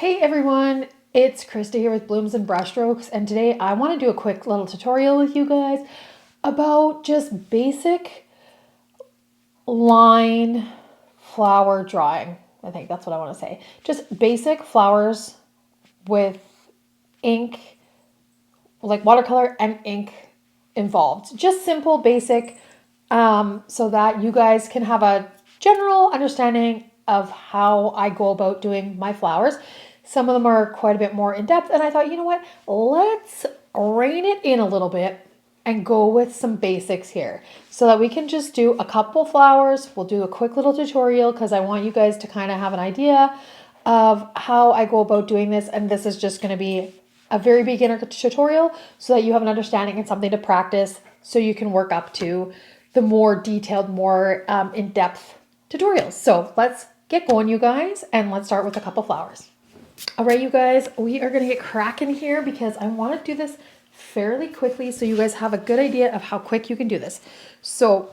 Hey everyone, it's Krista here with Blooms and Brushstrokes, and today I want to do a quick little tutorial with you guys about just basic line flower drawing. I think that's what I want to say. Just basic flowers with ink, like watercolor and ink involved. Just simple, basic, so that you guys can have a general understanding of how I go about doing my flowers. Some of them are quite a bit more in depth, and I thought, you know what, let's rein it in a little bit and go with some basics here so that we can just do a couple flowers. We'll do a quick little tutorial because I want you guys to kind of have an idea of how I go about doing this, and this is just going to be a very beginner tutorial so that you have an understanding and something to practice so you can work up to the more detailed, more in-depth tutorials. So let's get going, you guys, and let's start with a couple flowers. All right, you guys, we are going to get cracking here because I want to do this fairly quickly so you guys have a good idea of how quick you can do this. So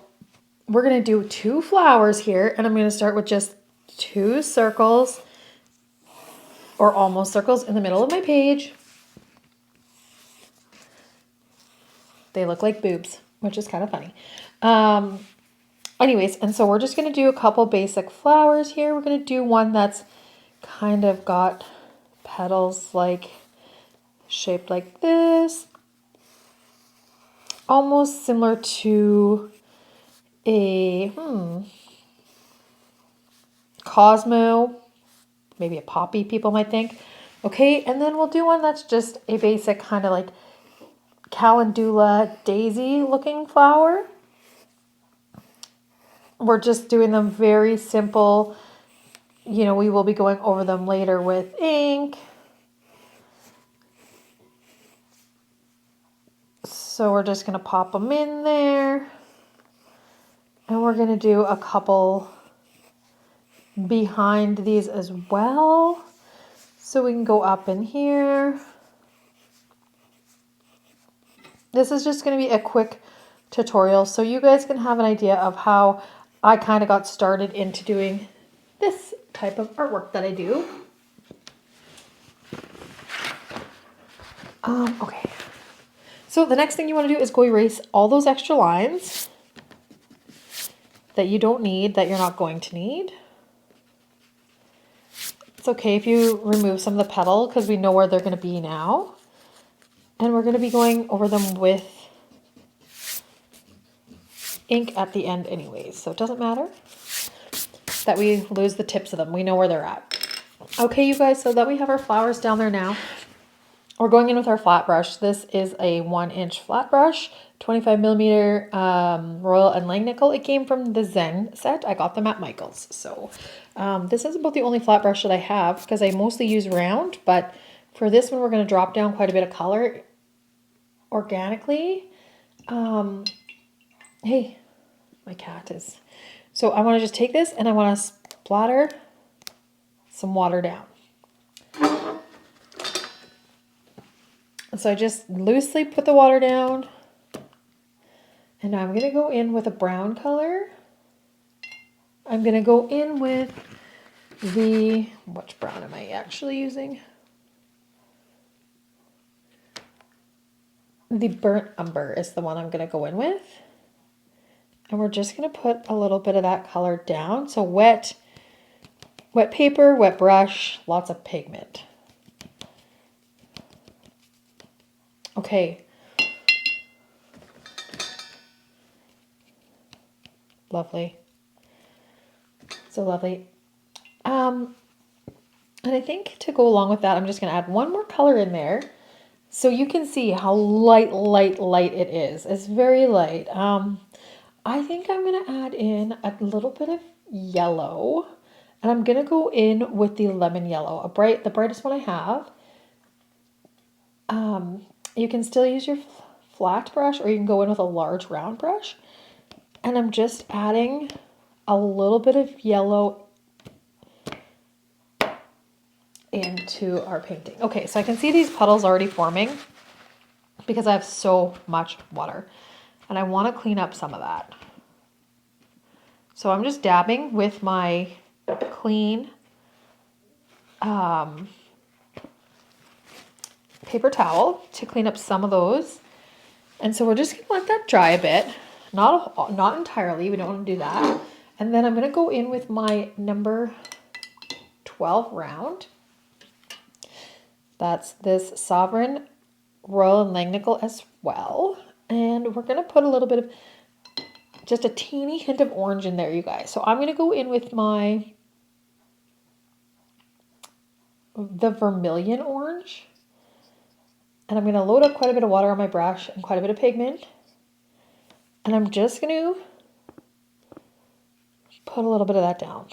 we're going to do 2 flowers here, and I'm going to start with just 2 circles or almost circles in the middle of my page. They look like boobs, which is kind of funny. Anyways, and so we're just going to do a couple basic flowers here. We're going to do one that's kind of got petals like shaped like this, almost similar to a Cosmo, maybe a poppy, people might think. Okay, and then we'll do one that's just a basic kind of like calendula daisy looking flower. We're just doing them very simple. You know, we will be going over them later with ink. So we're just going to pop them in there. And we're going to do a couple behind these as well. So we can go up in here. This is just going to be a quick tutorial so you guys can have an idea of how I kind of got started into doing this type of artwork that I do. Okay. So the next thing you want to do is go erase all those extra lines that you don't need, that you're not going to need. It's okay if you remove some of the petal because we know where they're going to be now. And we're going to be going over them with ink at the end anyways, so it doesn't matter that we lose the tips of them. We know where they're at. Okay, you guys, so that we have our flowers down there now, we're going in with our flat brush. This is a 1-inch flat brush, 25 millimeter Royal and Langnickel. It came from the Zen set. I got them at Michael's. So this is about the only flat brush that I have because I mostly use round, but for this one, we're going to drop down quite a bit of color organically. Hey, my cat is. So I want to just take this and I want to splatter some water down. So I just loosely put the water down. And now I'm going to go in with a brown color. I'm going to go in with which brown am I actually using? The burnt umber is the one I'm going to go in with. And we're just going to put a little bit of that color down. So wet paper, wet brush, lots of pigment. Okay. Lovely. So lovely. And I think to go along with that, I'm just going to add one more color in there so you can see how light it is. It's very light. I think I'm going to add in a little bit of yellow, and I'm going to go in with the lemon yellow, the brightest one I have. You can still use your flat brush, or you can go in with a large round brush. And I'm just adding a little bit of yellow into our painting. Okay, so I can see these puddles already forming because I have so much water. And I want to clean up some of that. So I'm just dabbing with my clean paper towel to clean up some of those. And so we're just going to let that dry a bit. Not entirely. We don't want to do that. And then I'm going to go in with my number 12 round. That's this Sovereign Royal and Langnickel as well. And we're going to put a little bit of, just a teeny hint of orange in there, you guys. So I'm going to go in with the vermilion orange. And I'm going to load up quite a bit of water on my brush and quite a bit of pigment. And I'm just going to put a little bit of that down.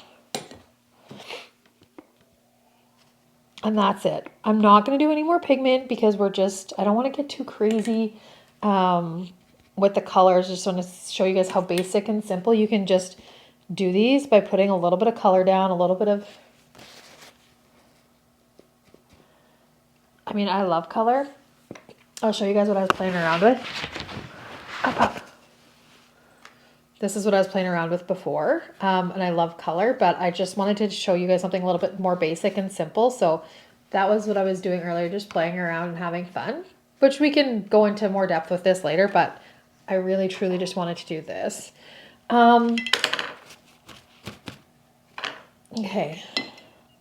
And that's it. I'm not going to do any more pigment because I don't want to get too crazy with the colors. Just want to show you guys how basic and simple you can just do these by putting a little bit of color down, a little bit of, I love color. I'll show you guys what I was playing around with. Up. This is what I was playing around with before, and I love color, but I just wanted to show you guys something a little bit more basic and simple. So that was what I was doing earlier, just playing around and having fun, which we can go into more depth with this later, but I really, truly just wanted to do this. Okay,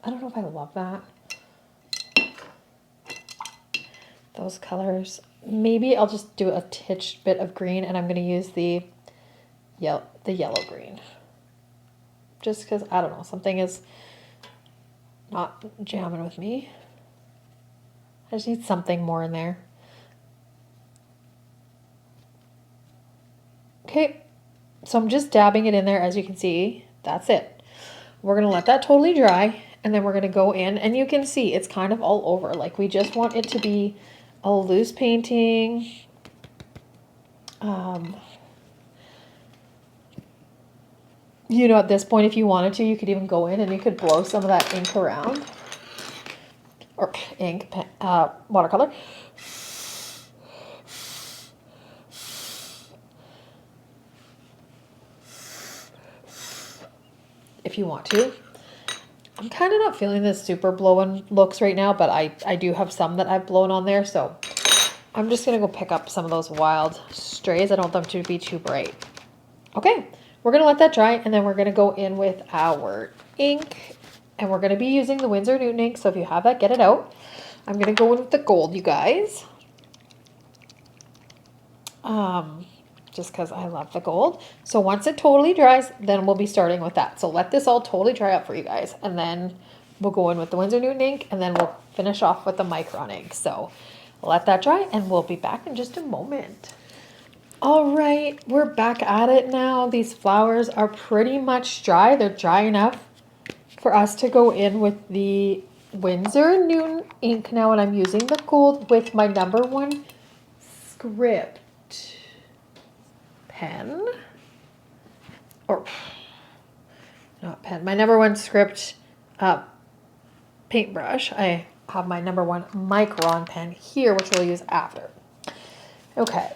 I don't know if I love that. Those colors. Maybe I'll just do a titched bit of green, and I'm going to use the yellow green. Just because, I don't know, something is not jamming with me. I just need something more in there. Okay, so I'm just dabbing it in there, as you can see. That's it. We're going to let that totally dry, and then we're going to go in, and you can see it's kind of all over. Like, we just want it to be a loose painting. You know, at this point, if you wanted to, you could even go in and you could blow some of that ink around. Or ink, watercolor. If you want to. I'm kind of not feeling this super blowing looks right now, but I do have some that I've blown on there, so I'm just going to go pick up some of those wild strays. I don't want them to be too bright. Okay, we're going to let that dry, and then we're going to go in with our ink, and we're going to be using the Windsor Newton ink, so if you have that, get it out. I'm going to go in with the gold, you guys. Just because I love the gold. So once it totally dries, then we'll be starting with that. So let this all totally dry up for you guys, and then we'll go in with the Windsor Newton ink, and then we'll finish off with the micron ink. So let that dry, and we'll be back in just a moment. All right, we're back at it now. These flowers are pretty much dry. They're dry enough for us to go in with the Windsor Newton ink now, and I'm using the gold with my number 1 script pen, or not pen, my number 1 script paintbrush. I have my number 1 micron pen here, which we'll use after. Okay.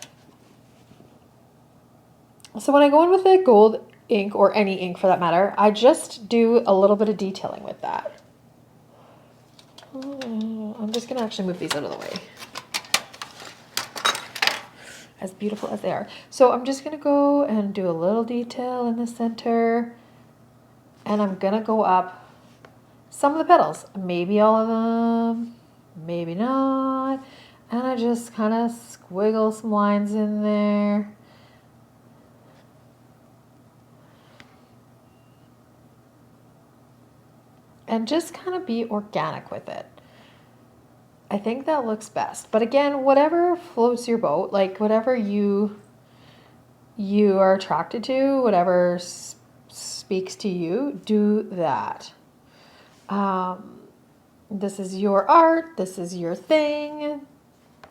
So when I go in with the gold ink, or any ink for that matter, I just do a little bit of detailing with that. I'm just going to actually move these out of the way. As beautiful as they are. So I'm just going to go and do a little detail in the center. And I'm going to go up some of the petals. Maybe all of them, maybe not. And I just kind of squiggle some lines in there. And just kind of be organic with it. I think that looks best. But again, whatever floats your boat, like whatever you are attracted to, whatever speaks to you, do that. This is your art. This is your thing.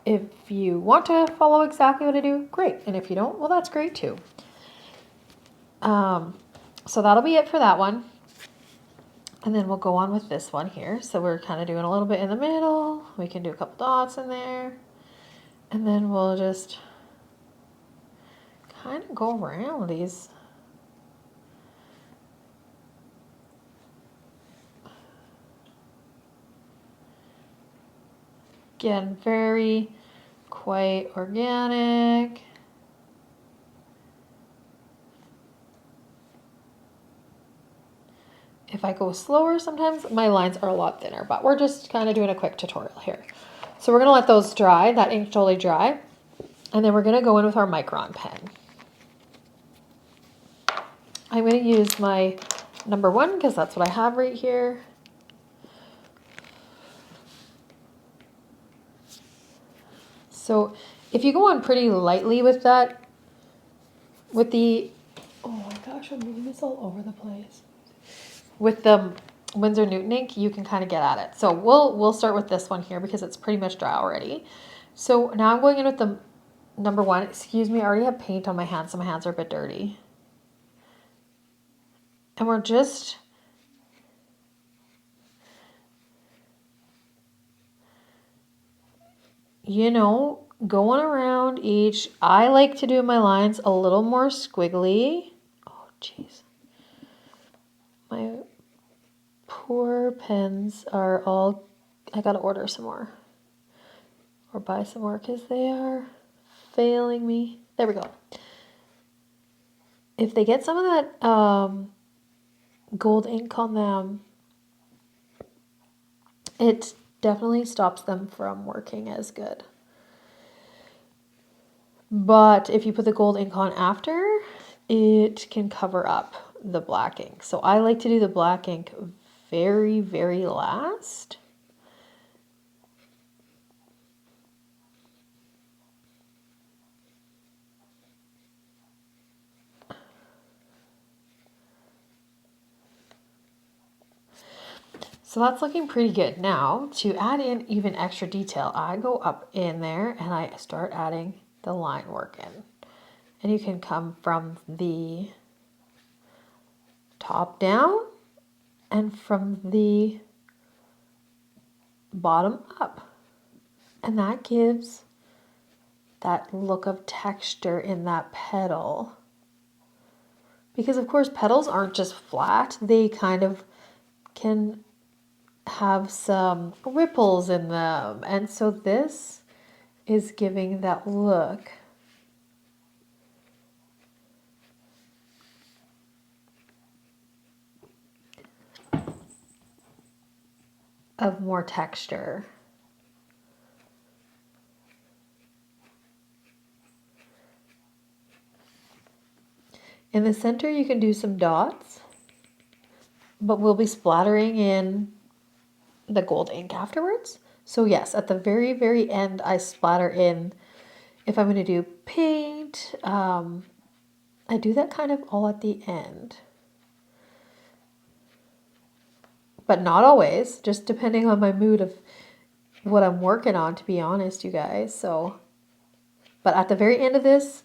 If you want to follow exactly what I do, great. And if you don't, well, that's great too. So that'll be it for that one. And then we'll go on with this one here. So we're kind of doing a little bit in the middle. We can do a couple dots in there. And then we'll just kind of go around these. Again, very quite organic. If I go slower, sometimes my lines are a lot thinner, but we're just kind of doing a quick tutorial here. So we're going to let those dry, that ink totally dry, and then we're going to go in with our micron pen. I'm going to use my number 1 because that's what I have right here. So if you go on pretty lightly with that, with the, oh my gosh, I'm moving this all over the place. With the Windsor Newton ink, you can kind of get at it. So we'll start with this one here because it's pretty much dry already. So now I'm going in with the number 1. Excuse me, I already have paint on my hands, so my hands are a bit dirty. And we're just going around each. I like to do my lines a little more squiggly. Oh, jeez. My poor pens are all, I gotta order some more. Or buy some more because they are failing me. There we go. If they get some of that gold ink on them, it definitely stops them from working as good. But if you put the gold ink on after, it can cover up the black ink. So I like to do the black ink very, very last. So that's looking pretty good. Now, to add in even extra detail, I go up in there and I start adding the line work in. And you can come from the top down and from the bottom up. And that gives that look of texture in that petal. Because of course petals aren't just flat, they kind of can have some ripples in them. And so this is giving that look. Of more texture. In the center you can do some dots, but we'll be splattering in the gold ink afterwards. So yes, at the very, very end, I splatter in, if I'm going to do paint, I do that kind of all at the end. But not always, just depending on my mood of what I'm working on, to be honest, you guys. So, but at the very end of this,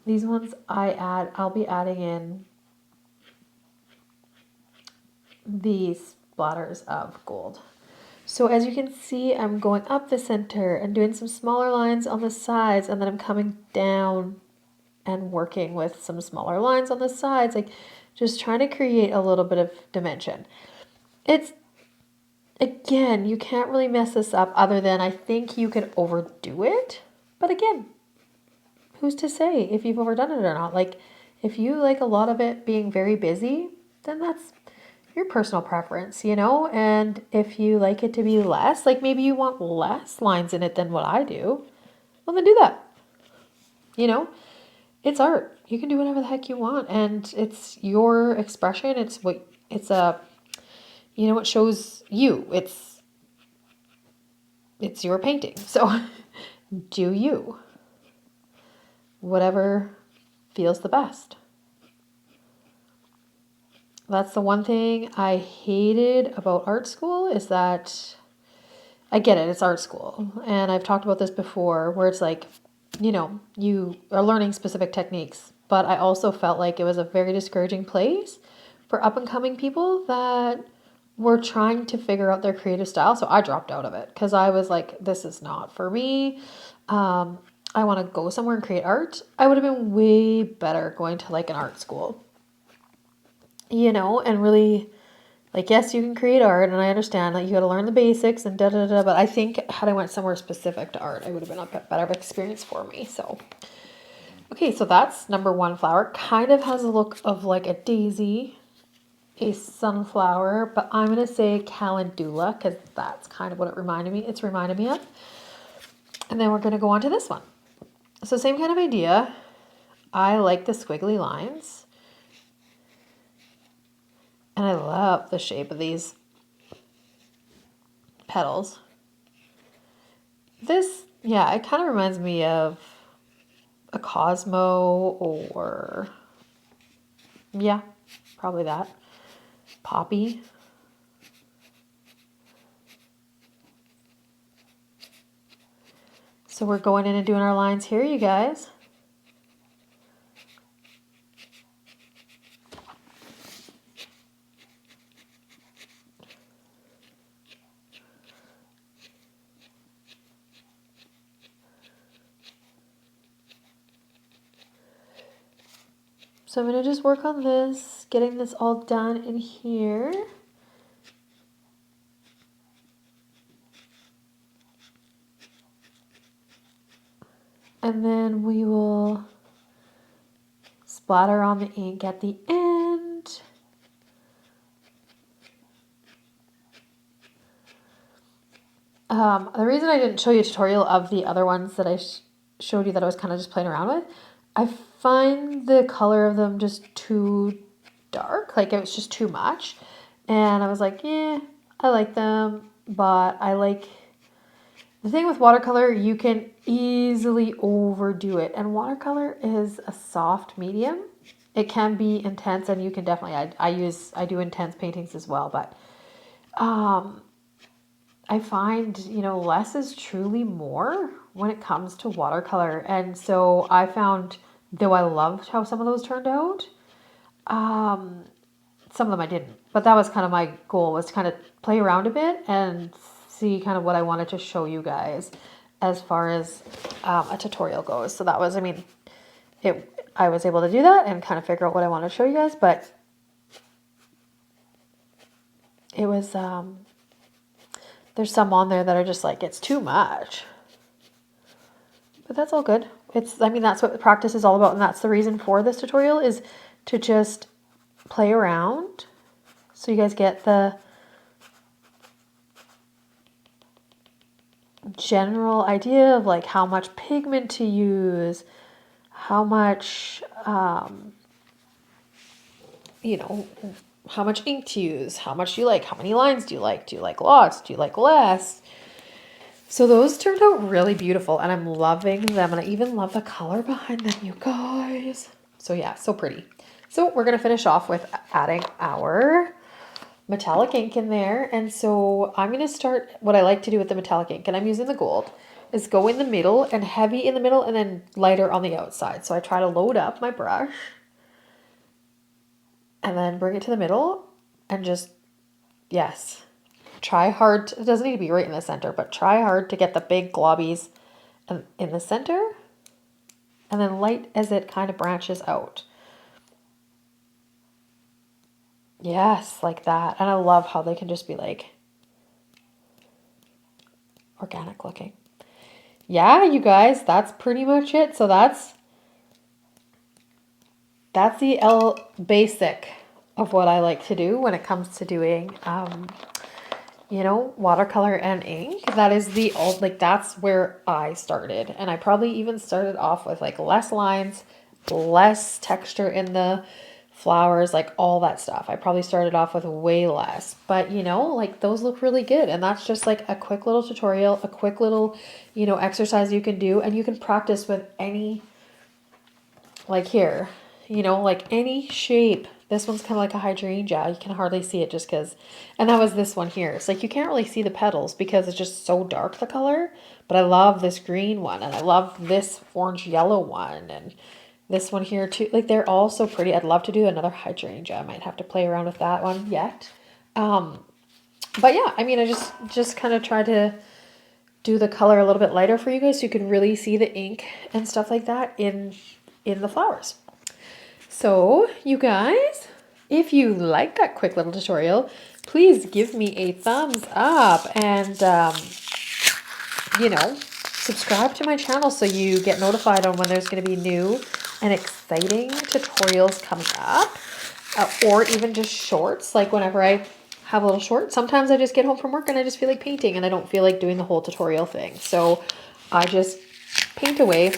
these ones I'll be adding in these splatters of gold. So as you can see, I'm going up the center and doing some smaller lines on the sides, and then I'm coming down and working with some smaller lines on the sides, like just trying to create a little bit of dimension. It's, again, you can't really mess this up other than I think you could overdo it. But again, who's to say if you've overdone it or not? Like, if you like a lot of it being very busy, then that's your personal preference, and if you like it to be less, like maybe you want less lines in it than what I do, well then do that. It's art. You can do whatever the heck you want, and it's your expression. It shows you. It's your painting. So do you. Whatever feels the best. That's the one thing I hated about art school, is that I get it, it's art school. And I've talked about this before, where it's like, you are learning specific techniques. But I also felt like it was a very discouraging place for up and coming people that were trying to figure out their creative style. So I dropped out of it because I was like, this is not for me. I want to go somewhere and create art. I would have been way better going to like an art school. And really Like, yes, you can create art, and I understand that you got to learn the basics and da-da-da, but I think had I went somewhere specific to art, it would have been a better experience for me, so. Okay, so that's number 1 flower. Kind of has a look of like a daisy, a sunflower, but I'm going to say calendula because that's kind of what it's reminded me of. And then we're going to go on to this one. So same kind of idea. I like the squiggly lines. And I love the shape of these petals. This, yeah, it kind of reminds me of a Cosmo or, yeah, probably that. Poppy. So we're going in and doing our lines here, you guys. So I'm going to just work on this, getting this all done in here. And then we will splatter on the ink at the end. The reason I didn't show you a tutorial of the other ones that I showed you that I was kind of just playing around with, I find the color of them just too dark. Like it was just too much. And I was like, yeah, I like them, but I like... The thing with watercolor, you can easily overdo it. And watercolor is a soft medium. It can be intense, and you can definitely... I do intense paintings as well, but I find, less is truly more when it comes to watercolor. And so I found, though I loved how some of those turned out, some of them I didn't. But that was kind of my goal, was to kind of play around a bit and see kind of what I wanted to show you guys as far as a tutorial goes. So that was, I was able to do that and kind of figure out what I wanted to show you guys. But it was... there's some on there that are just like, it's too much. But that's all good. That's what practice is all about. And that's the reason for this tutorial, is to just play around. So you guys get the general idea of like how much pigment to use, how much, how much ink to use, how much do you like, how many lines do you like lots, do you like less? So those turned out really beautiful, and I'm loving them, and I even love the color behind them, you guys. So yeah, so pretty. So we're going to finish off with adding our metallic ink in there, and so I'm going to start, what I like to do with the metallic ink, and I'm using the gold, is go in the middle and heavy in the middle and then lighter on the outside. So I try to load up my brush and then bring it to the middle and just, yes, try hard. It doesn't need to be right in the center, but try hard to get the big globbies in the center and then light as it kind of branches out. Yes, like that. And I love how they can just be like organic looking. Yeah, you guys, that's pretty much it. So that's the basic of what I like to do when it comes to doing, watercolor and ink. That is that's where I started. And I probably even started off with like less lines, less texture in the flowers, like all that stuff. I probably started off with way less, but those look really good. And that's just like a quick little tutorial, a quick little, exercise you can do, and you can practice with any, like here, like any shape. This one's kind of like a hydrangea. You can hardly see it just because, and that was this one here. It's like you can't really see the petals because it's just so dark, the color. But I love this green one, and I love this orange yellow one, and this one here too. Like they're all so pretty. I'd love to do another hydrangea. I might have to play around with that one yet. But yeah, I just kind of try to do the color a little bit lighter for you guys so you can really see the ink and stuff like that in the flowers. So you guys, if you like that quick little tutorial, please give me a thumbs up and, you know, subscribe to my channel so you get notified on when there's going to be new and exciting tutorials coming up, or even just shorts. Like whenever I have a little short, sometimes I just get home from work and I just feel like painting and I don't feel like doing the whole tutorial thing. So I just paint away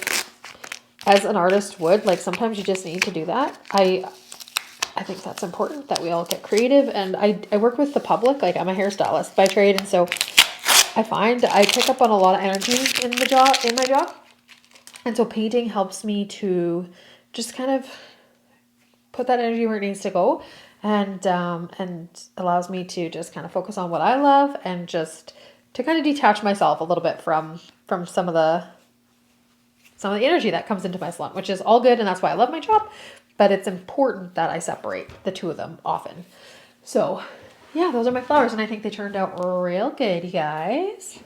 as an artist would. Like sometimes you just need to do that. I think that's important that we all get creative, and I work with the public. Like I'm a hairstylist by trade, and so I find I pick up on a lot of energy in my job. And so painting helps me to just kind of put that energy where it needs to go, and allows me to just kind of focus on what I love and just to kind of detach myself a little bit from some of the energy that comes into my salon, which is all good, and that's why I love my job. But it's important that I separate the two of them often. So yeah, those are my flowers, and I think they turned out real good, you guys.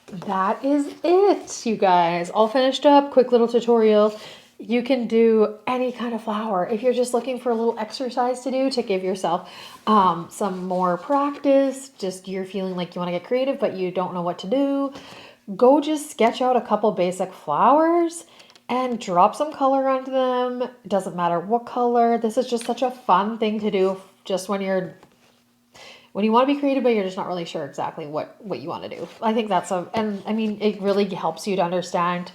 That is it, you guys. All finished up. Quick little tutorial. You can do any kind of flower. If you're just looking for a little exercise to do to give yourself some more practice, just you're feeling like you want to get creative but you don't know what to do, go just sketch out a couple basic flowers and drop some color onto them. It doesn't matter what color. This is just such a fun thing to do just when you want to be creative, but you're just not really sure exactly what you want to do. I think and I mean, it really helps you to understand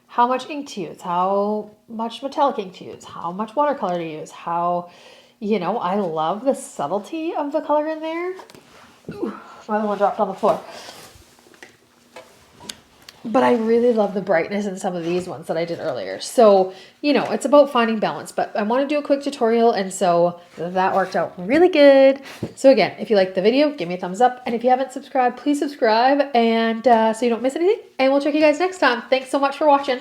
how much ink to use, how much metallic ink to use, how much watercolor to use, how, I love the subtlety of the color in there. Ooh, my other one dropped on the floor. But I really love the brightness in some of these ones that I did earlier. So, it's about finding balance. But I want to do a quick tutorial, and so that worked out really good. So again, if you liked the video, give me a thumbs up. And if you haven't subscribed, please subscribe, and so you don't miss anything. And we'll check you guys next time. Thanks so much for watching.